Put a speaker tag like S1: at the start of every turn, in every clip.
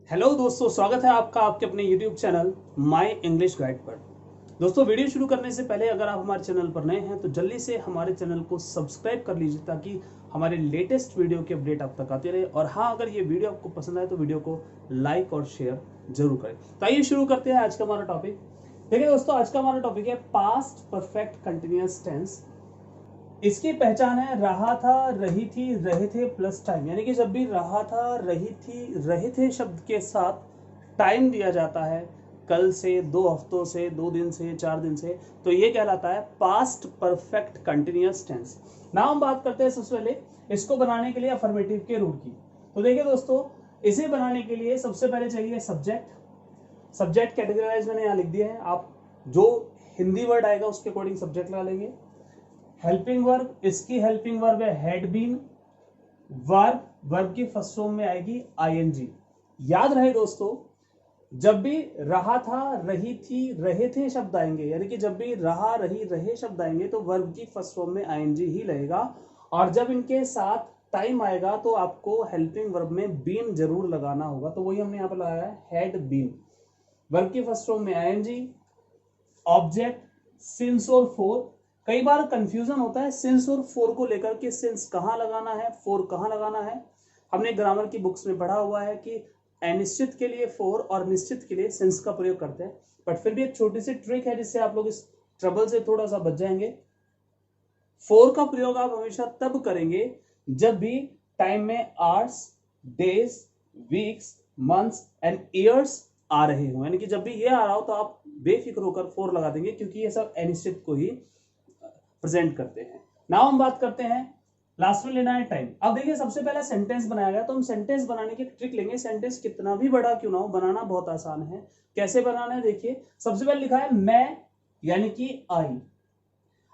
S1: Hello दोस्तों, स्वागत है आपका आपके अपने YouTube channel my English guide पर। दोस्तों, वीडियो शुरू करने से पहले अगर आप हमारे चैनल पर नए हैं तो जल्दी से हमारे चैनल को सब्सक्राइब कर लीजिए ताकि हमारे लेटेस्ट वीडियो की अपडेट आप तक आती रहे। और हाँ, अगर ये वीडियो आपको पसंद आए तो वीडियो को लाइक और शेयर जरूर करें। तो आइए शुरू करते हैं आज का हमारा टॉपिक। देखिए दोस्तों, आज का हमारा टॉपिक है पास्ट परफेक्ट कंटिन्यूअस टेंस। इसकी पहचान है रहा था, रही थी, रहे थे प्लस टाइम। यानी कि जब भी रहा था, रही थी, रहे थे शब्द के साथ टाइम दिया जाता है, कल से, 2 हफ्तों से, 2 दिन से, 4 दिन से, तो ये कहलाता है past perfect continuous tense. Now हम बात करते हैं सबसे पहले इसको बनाने के लिए अफर्मेटिव के रूल की। तो देखिए दोस्तों, इसे बनाने के लिए सबसे पहले चाहिए सब्जेक्ट। सब्जेक्ट कैटेगराइज मैंने यहाँ लिख दिया है, आप जो हिंदी वर्ड आएगा उसके अकॉर्डिंग सब्जेक्ट लगा लेंगे। हेल्पिंग वर्ब, इसकी हेल्पिंग वर्ब है हैड बीन। वर्ब, वर्ब की फर्स्ट फॉर्म में आएगी आईएनजी। याद रहे दोस्तों, जब भी रहा था, रही थी, रहे थे शब्द आएंगे, यानी कि जब भी रहा, रही, रहे शब्द आएंगे तो वर्ब की फर्स्ट फॉर्म में आईएनजी ही लगेगा। और जब इनके साथ टाइम आएगा तो आपको हेल्पिंग वर्ब में बीन जरूर लगाना होगा। तो वही हमने यहां पर लगाया है, हैड बीन। वर्ब की फर्स्ट फॉर्म में आईएनजी, ऑब्जेक्ट, सिंस और फोर। कई बार कंफ्यूजन होता है सिंस और फोर को लेकर के, सिंस कहां लगाना है, फोर कहां लगाना है। हमने ग्रामर की बुक्स में पढ़ा हुआ है कि अनिश्चित के लिए फोर और निश्चित के लिए सिंस का प्रयोग करते हैं, बट फिर भी एक छोटी सी ट्रिक है जिससे आप लोग इस ट्रबल से थोड़ा सा बच जाएंगे। फोर का प्रयोग आप हमेशा तब करेंगे जब भी टाइम में hours, days, weeks, months and years आ रहे हो, यानी कि जब भी ये आ रहा हो तो आप बेफिक्र होकर फोर लगा देंगे, क्योंकि ये सब अनिश्चित को ही प्रेजेंट करते हैं। नाउ हम बात करते हैं, लास्ट में लेना है टाइम। अब देखिए, सबसे पहला सेंटेंस बनाया गया तो हम सेंटेंस बनाने की ट्रिक लेंगे। सेंटेंस कितना भी बड़ा क्यों ना हो, बनाना बहुत आसान है। कैसे बनाना है देखिए, सबसे पहले लिखा है मैं, यानी कि आई।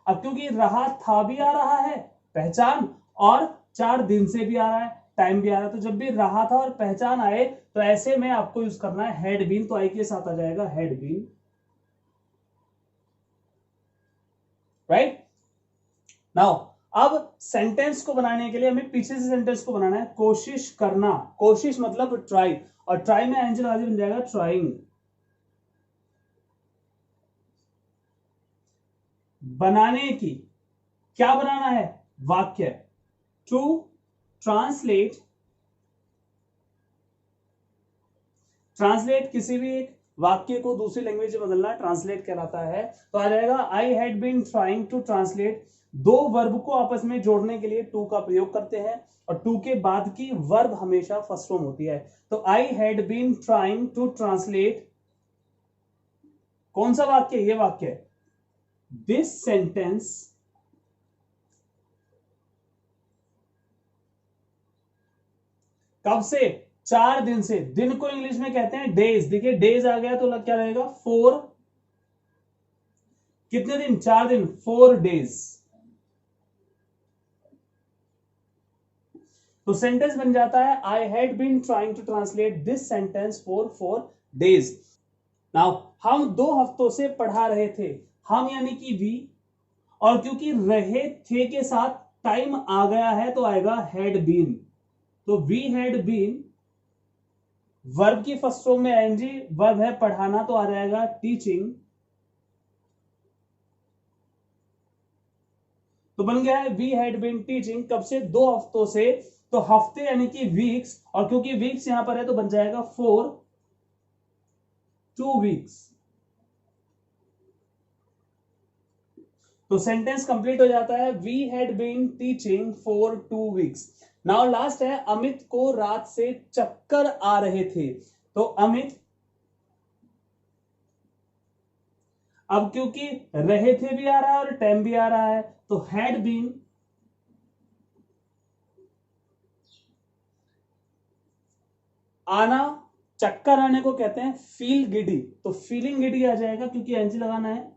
S1: अब क्योंकि रहा था भी आ रहा है पहचान, और 4 दिन से भी आ रहा है, टाइम भी आ रहा है, तो जब भी रहा था और पहचान आए तो ऐसे में आपको यूज करना है हैड बीन। तो आई के साथ आ जाएगा हैड बीन, राइट। नाउ अब सेंटेंस को बनाने के लिए हमें पीछे से सेंटेंस को बनाना है। कोशिश करना, कोशिश मतलब ट्राई, और ट्राई में एंजल आदि बन जाएगा ट्राइंग। बनाने की, क्या बनाना है, वाक्य। टू ट्रांसलेट, ट्रांसलेट किसी भी एक वाक्य को दूसरी लैंग्वेज में बदलना ट्रांसलेट कहलाता है। तो आ जाएगा I had been trying to translate. दो वर्ब को आपस में जोड़ने के लिए टू का प्रयोग करते हैं, और टू के बाद की वर्ब हमेशा फर्स्ट फॉर्म होती है। तो I had been trying to translate, कौन सा वाक्य, ये वाक्य, दिस सेंटेंस कब से, 4 दिन से। दिन को इंग्लिश में कहते हैं डेज। देखिए डेज आ गया तो लग क्या रहेगा, 4। कितने दिन, 4 दिन, 4 डेज। तो सेंटेंस बन जाता है I had been trying to translate this sentence for 4 days. Now हम 2 हफ्तों से पढ़ा रहे थे, हम यानी कि वी, और क्योंकि रहे थे के साथ टाइम आ गया है तो आएगा हैड बीन। तो वी हैड बीन, वर्ब की फर्स्ट फॉर्म में आईएनजी, वर्ब है पढ़ाना तो आ जाएगा टीचिंग। तो बन गया है वी हैड बीन टीचिंग, कब से, 2 हफ्तों से। तो हफ्ते यानी कि वीक्स, और क्योंकि वीक्स यहां पर है तो बन जाएगा 2 वीक्स। तो सेंटेंस कंप्लीट हो जाता है, we had been teaching for 2 weeks. Now last है, अमित को रात से चक्कर आ रहे थे। तो अमित, अब क्योंकि रहे थे भी आ रहा है और टाइम भी आ रहा है तो हैड बीन, आना, चक्कर आने को कहते हैं फील गिडी, तो फीलिंग गिडी आ जाएगा क्योंकि एनजी लगाना है।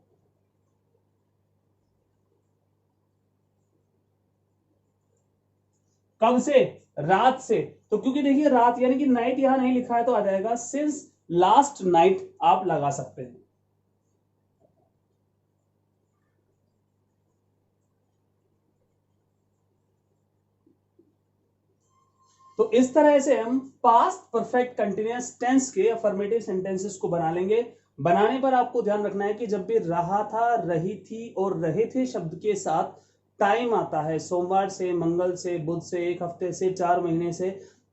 S1: कब से, रात से। तो क्योंकि देखिए रात यानी कि नाइट यहां नहीं लिखा है तो आ जाएगा सिंस लास्ट नाइट, आप लगा सकते हैं। तो इस तरह से हम पास्ट परफेक्ट कंटिन्यूअस टेंस के अफर्मेटिव सेंटेंसेस को बना लेंगे। बनाने पर आपको ध्यान रखना है कि जब भी रहा था, रही थी और रहे थे शब्द के साथ टाइम आता है, सोमवार से, मंगल से, बुध से, एक हफ्ते से, 4 महीने से,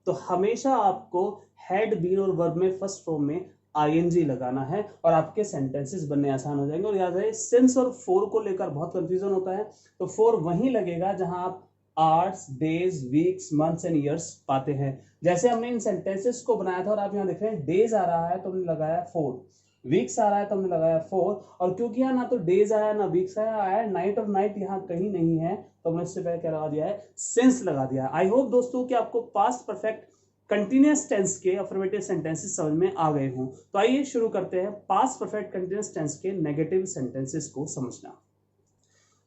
S1: तो हमेशा आपको हैड बीन और वर्ब में फर्स्ट फॉर्म में आईएनजी लगाना है और आपके सेंटेंसेस बनने आसान हो जाएंगे। और याद रहे, सिंस और फोर को लेकर बहुत कंफ्यूजन होता है, तो फोर वहीं लगेगा जहां आप hours, days, weeks, months and years पाते हैं। जैसे हमने इन सेंटेंसेस को बनाया था और आप यहाँ देख रहे हैं डेज आ रहा है तो हमने लगाया 4, वीक्स आ रहा है तो हमने लगाया 4, और क्योंकि यहाँ ना तो डेज आया ना वीक्स आया, नाइट और नाइट यहाँ कहीं नहीं है, तो हमने इससे पहले क्या लगा दिया है, सिंस लगा दिया है। आई होप दोस्तों कि आपको पास्ट परफेक्ट कंटिन्यूअस टेंस के अफर्मेटिव सेंटेंसेस समझ में आ गए हों। तो आइए शुरू करते हैं पास्ट परफेक्ट कंटिन्यूअस टेंस के नेगेटिव सेंटेंसेस को समझना।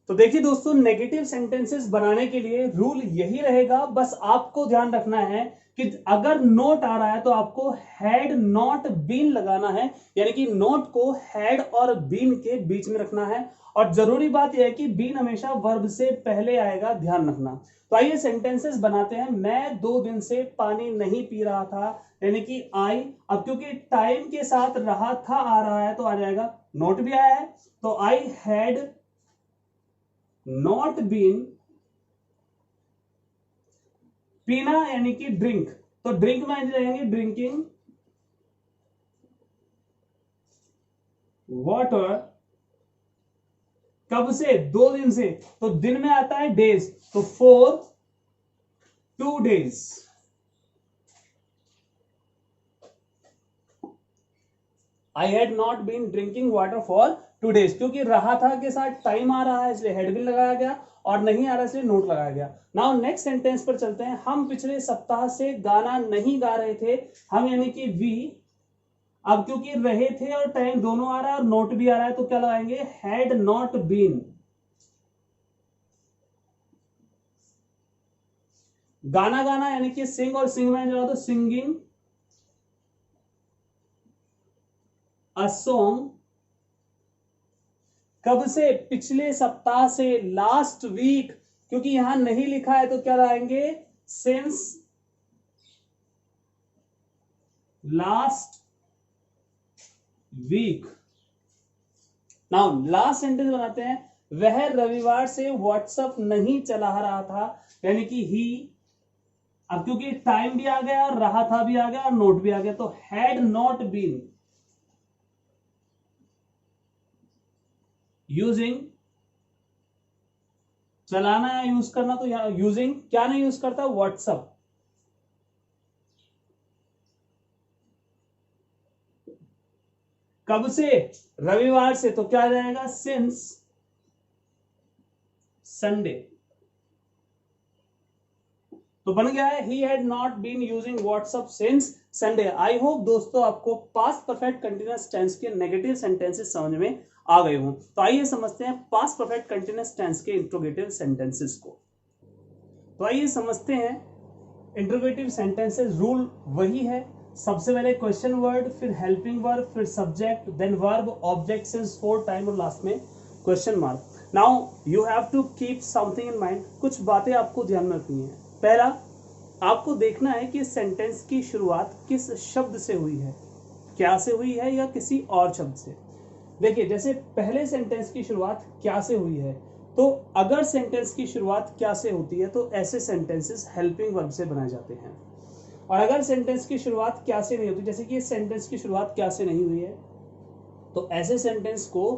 S1: तो देखिए दोस्तों, नेगेटिव सेंटेंसेस बनाने के लिए रूल यही रहेगा, बस आपको ध्यान रखना है कि अगर नोट आ रहा है तो आपको हैड नॉट बीन लगाना है, यानी कि नोट को हैड और बीन के बीच में रखना है। और जरूरी बात यह है कि बीन हमेशा वर्ब से पहले आएगा, ध्यान रखना। तो आइए सेंटेंसेस बनाते हैं। मैं 2 दिन से पानी नहीं पी रहा था, यानी कि आई, अब क्योंकि टाइम के साथ रहा था आ रहा है तो आ जाएगा, नोट भी आया है, तो आई हैड नॉट बीन, पीना यानी कि ड्रिंक, तो ड्रिंक में जाएंगे ड्रिंकिंग वाटर, कब से, 2 दिन से, तो दिन में आता है डेज, तो for 2 days। I had not been drinking water for 2 days, क्योंकि रहा था के साथ टाइम आ रहा है इसलिए हैड बीन लगाया गया, और नहीं आ रहा इसलिए नोट लगाया गया। नाउ नेक्स्ट सेंटेंस पर चलते हैं। हम पिछले सप्ताह से गाना नहीं गा रहे थे, हम यानी कि वी, अब क्योंकि रहे थे और टाइम दोनों आ रहा है और नोट भी आ रहा है तो क्या लगाएंगे, हैड नॉट बीन। गाना गाना यानी कि सिंग, और सिंग में जो तो सिंगिंग अ सॉन्ग, कब से, पिछले सप्ताह से, लास्ट वीक, क्योंकि यहां नहीं लिखा है तो क्या लगाएंगे, since last week. Now last sentence बनाते हैं। वह रविवार से व्हाट्सएप नहीं चला रहा था, यानी कि ही, अब क्योंकि टाइम भी आ गया और रहा था भी आ गया और नोट भी आ गया, तो हैड नॉट बीन यूजिंग, चलाना या यूज करना, तो यहां यूजिंग क्या नहीं यूज करता, व्हाट्सएप। कब से, रविवार से, तो क्या आ जाएगा, सिंस संडे। तो बन गया है he had not been using WhatsApp since Sunday. I hope दोस्तों आपको पास्ट परफेक्ट कंटिन्यूअस टेंस के नेगेटिव सेंटेंसेस समझ में आ गए हों। तो आइए समझते हैं पास्ट परफेक्ट कंटिन्यूअस टेंस के इंट्रोगेटिव सेंटेंसेस को। तो आइए समझते हैं इंट्रोगेटिव सेंटेंसेस। रूल वही है, सबसे पहले क्वेश्चन वर्ड, फिर हेल्पिंग वर्ब, फिर subject, then verb, object since, for time और लास्ट में question mark. Now you have to keep something in mind, कुछ बातें आपको ध्यान में रखनी है। पहला, आपको देखना है कि सेंटेंस की शुरुआत किस शब्द से हुई है, क्या से हुई है या किसी और शब्द से। देखिए जैसे पहले सेंटेंस की शुरुआत क्या से हुई है, तो अगर सेंटेंस की शुरुआत क्या से होती है तो ऐसे सेंटेंसेस हेल्पिंग वर्ब से बनाए जाते हैं। और अगर सेंटेंस की शुरुआत क्या से नहीं होती, जैसे कि इस सेंटेंस की शुरुआत क्या से नहीं हुई है, तो ऐसे सेंटेंस को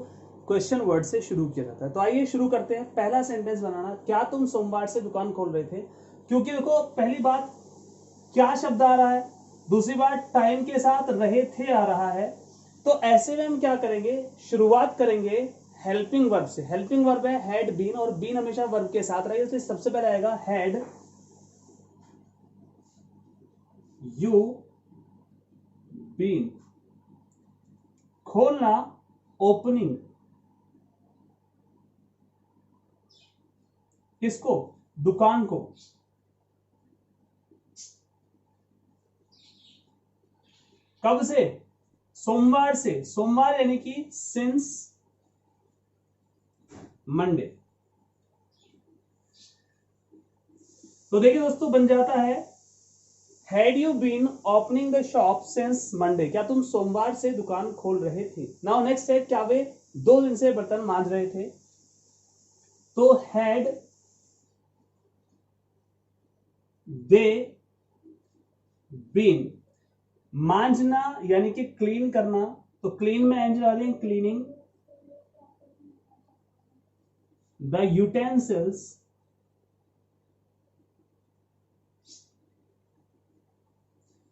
S1: क्वेश्चन वर्ड से शुरू किया जाता है। तो आइए शुरू करते हैं। पहला सेंटेंस बनाना, क्या तुम सोमवार से दुकान खोल रहे थे, क्योंकि देखो पहली बात क्या शब्द आ रहा है, दूसरी बात टाइम के साथ रहे थे आ रहा है, तो ऐसे में हम क्या करेंगे, शुरुआत करेंगे हेल्पिंग वर्ब से। हेल्पिंग वर्ब है हैड बीन, और बीन हमेशा वर्ब के साथ रहेगा, इसलिए सबसे पहले आएगा हैड यू बीन। खोलना, ओपनिंग, किसको, दुकान को। कब से, सोमवार से, सोमवार यानी कि सिंस मंडे। तो देखिए दोस्तों बन जाता है had you been opening the shop since Monday, क्या तुम सोमवार से दुकान खोल रहे थे। नाउ नेक्स्ट है, क्या वे 2 दिन से बर्तन मांज रहे थे। तो हैड दे बीन, मांजना यानी कि क्लीन करना, तो क्लीन में एंजल आ रही है, क्लीनिंग द यूटेंसिल्स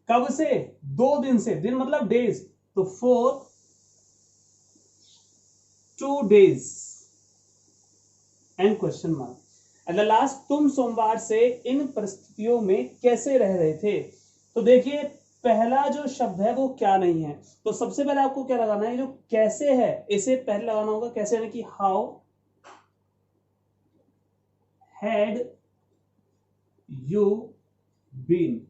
S1: कब से, 2 दिन से, दिन मतलब डेज, तो for 2 days and question mark. And the last, तुम सोमवार से इन परिस्थितियों में कैसे रह रहे थे। तो देखिए पहला जो शब्द है वो क्या नहीं है, तो सबसे पहले आपको क्या लगाना है, जो कैसे है इसे पहले लगाना होगा। कैसे यानी कि how had you been,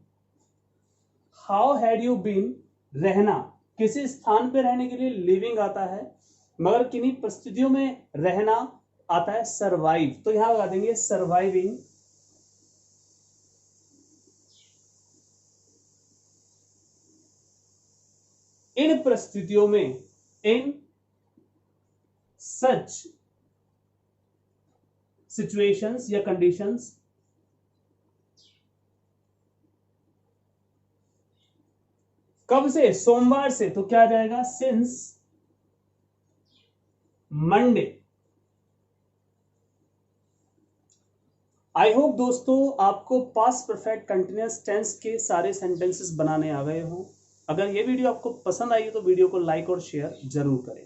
S1: how had you been, रहना, किसी स्थान पे रहने के लिए लिविंग आता है, मगर किन्हीं परिस्थितियों में रहना आता है सरवाइव, तो यहां लगा देंगे सर्वाइविंग इन परिस्थितियों में, इन सच सिचुएशंस या कंडीशंस। कब से, सोमवार से, तो क्या आ जाएगा, सिंस मंडे। आई होप दोस्तों आपको पास्ट परफेक्ट कंटिन्यूअस टेंस के सारे सेंटेंसेस बनाने आ गए हों। अगर ये वीडियो आपको पसंद आई तो वीडियो को लाइक और शेयर जरूर करें।